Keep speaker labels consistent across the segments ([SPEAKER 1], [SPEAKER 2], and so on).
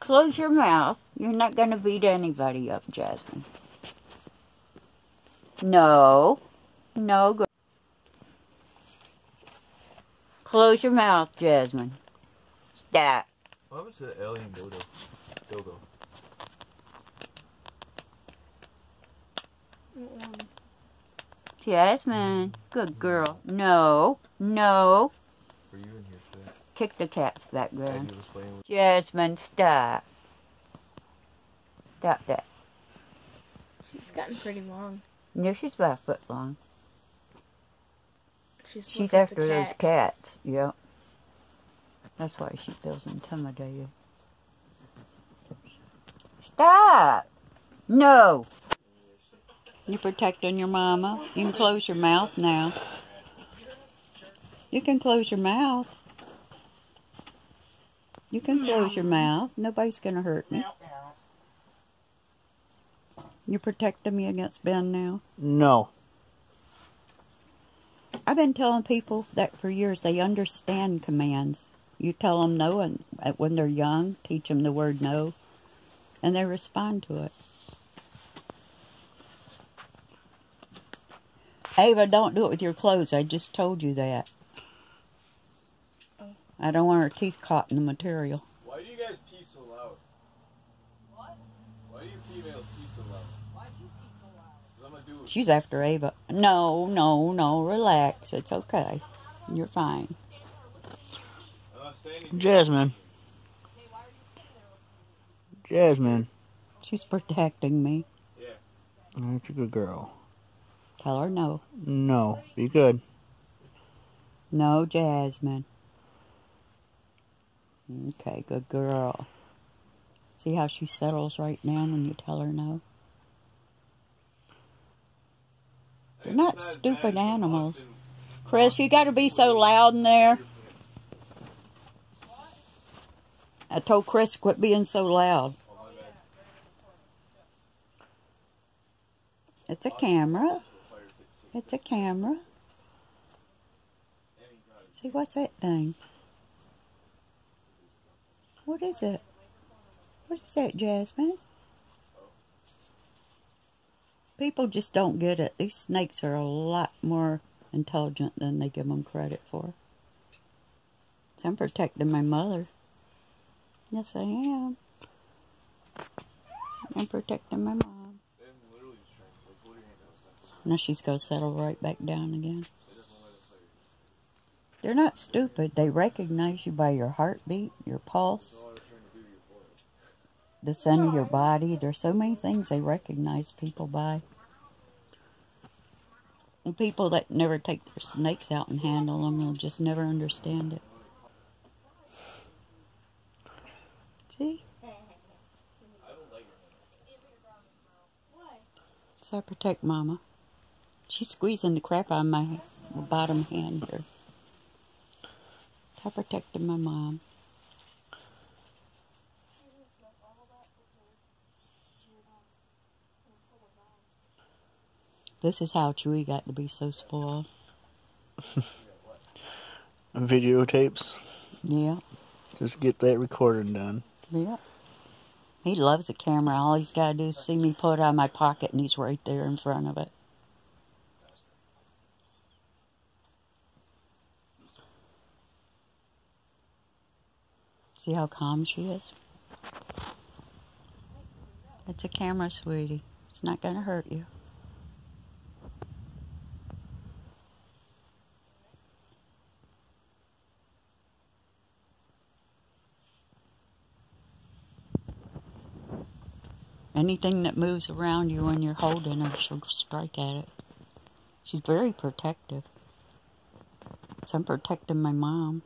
[SPEAKER 1] Close your mouth. You're not going to beat anybody up, Jasmine. No. No. Go. Close your mouth, Jasmine. Stop.
[SPEAKER 2] What happened to the alien dodo?
[SPEAKER 1] Jasmine. Good girl. No. No.
[SPEAKER 2] Were you in here for that?
[SPEAKER 1] Kick the cat's background.
[SPEAKER 2] Daddy was playing with
[SPEAKER 1] Jasmine, stop. Stop that.
[SPEAKER 3] She's gotten pretty long.
[SPEAKER 1] No, she's about a foot long.
[SPEAKER 3] She's
[SPEAKER 1] after those cats. Yep. That's why she feels intimidated. Stop! No! You're protecting your mama. You can close your mouth now. You can close your mouth. You can close your mouth. Nobody's going to hurt me. You protecting me against Ben now?
[SPEAKER 2] No.
[SPEAKER 1] I've been telling people that for years. They understand commands. You tell them no, and when they're young, teach them the word no, and they respond to it. Ava, don't do it with your clothes. I just told you that. I don't want her teeth caught in the material.
[SPEAKER 2] Why do you guys pee so loud? What? Why do you females pee so loud? Why do you pee so loud? 'Cause I'm gonna do it.
[SPEAKER 1] She's after Ava. No, no, no. Relax. It's okay. You're fine.
[SPEAKER 2] Jasmine. Jasmine.
[SPEAKER 1] She's protecting me.
[SPEAKER 2] Yeah. That's a good girl.
[SPEAKER 1] Tell her no.
[SPEAKER 2] No. Be good.
[SPEAKER 1] No, Jasmine. Okay, good girl. See how she settles right now when you tell her no? They're not stupid animals. Chris, you got to be so loud in there. I told Chris quit being so loud. It's a camera. It's a camera. See, what's that thing? What is it? What is that, Jasmine? People just don't get it. These snakes are a lot more intelligent than they give them credit for. So I'm protecting my mother. Yes, I am. I'm protecting my mom. Now she's going to settle right back down again. They're not stupid. They recognize you by your heartbeat, your pulse, the scent of your body. There's so many things they recognize people by. And people that never take their snakes out and handle them will just never understand it. See? So I protect Mama. She's squeezing the crap out of my bottom hand here. So I protected my mom. This is how Chewy got to be so spoiled.
[SPEAKER 2] Videotapes?
[SPEAKER 1] Yeah.
[SPEAKER 2] Just get that recording done.
[SPEAKER 1] Yeah. He loves a camera. All he's got to do is see me pull it out of my pocket and he's right there in front of it. See how calm she is? It's a camera, sweetie. It's not going to hurt you. Anything that moves around you when you're holding her, she'll strike at it. She's very protective. So I'm protecting my mom.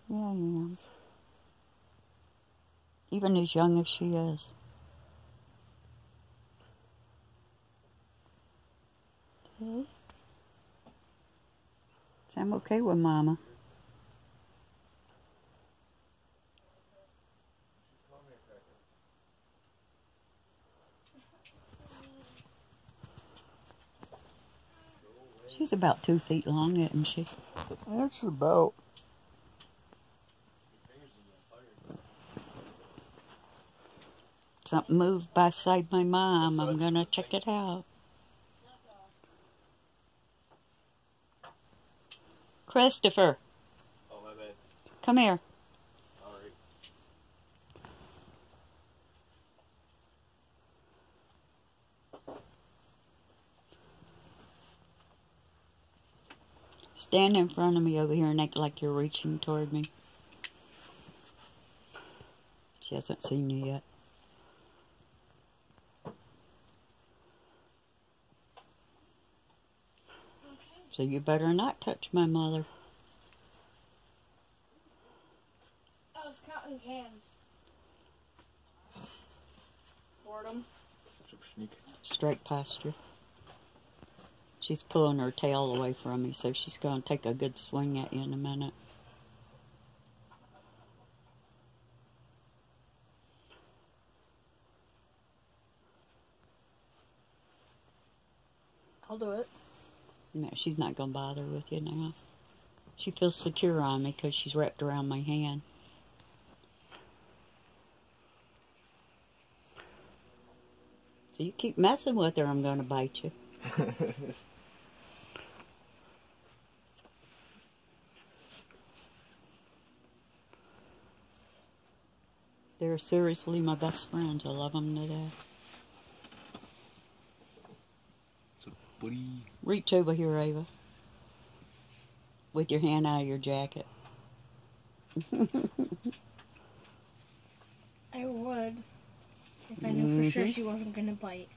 [SPEAKER 1] Yeah, I am. Even as young as she is. Okay. So I'm okay with Mama. She's about 2 feet long, isn't she?
[SPEAKER 2] That's about.
[SPEAKER 1] Something moved by side my mom. I'm gonna check it out. Christopher.
[SPEAKER 2] Oh, my bad.
[SPEAKER 1] Come here.
[SPEAKER 2] Alright.
[SPEAKER 1] Stand in front of me over here and act like you're reaching toward me. She hasn't seen you yet. So you better not touch my mother.
[SPEAKER 3] I was counting cans. Boredom.
[SPEAKER 1] Straight posture. She's pulling her tail away from me, so she's going to take a good swing at you in a minute.
[SPEAKER 3] I'll do it.
[SPEAKER 1] No, she's not going to bother with you now. She feels secure on me because she's wrapped around my hand. So you keep messing with her, I'm going to bite you. They're seriously my best friends. I love them to death.
[SPEAKER 2] Buddy.
[SPEAKER 1] Reach over here, Ava. With your hand out of your jacket.
[SPEAKER 3] I would. If I knew for sure she wasn't going to bite.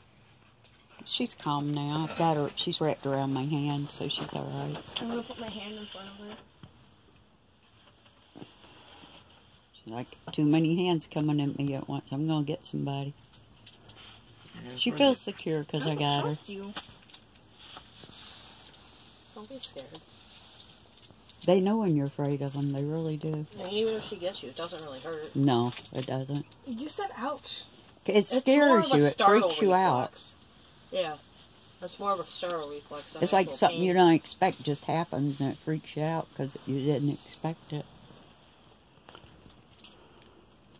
[SPEAKER 1] She's calm now. I've got her. She's wrapped around my hand, so she's all right.
[SPEAKER 3] I'm going to put my hand in front of her.
[SPEAKER 1] She's like, too many hands coming at me at once. I'm going to get somebody. She feels secure because I got her.
[SPEAKER 3] You. Don't be scared.
[SPEAKER 1] They know when you're afraid of them. They really do.
[SPEAKER 4] And even if she gets you, it doesn't really hurt.
[SPEAKER 1] No, it doesn't.
[SPEAKER 3] You said ouch.
[SPEAKER 1] It scares you. It freaks you out.
[SPEAKER 4] Yeah. That's more of a startle reflex.
[SPEAKER 1] It's like something you don't expect just happens and it freaks you out because you didn't expect it.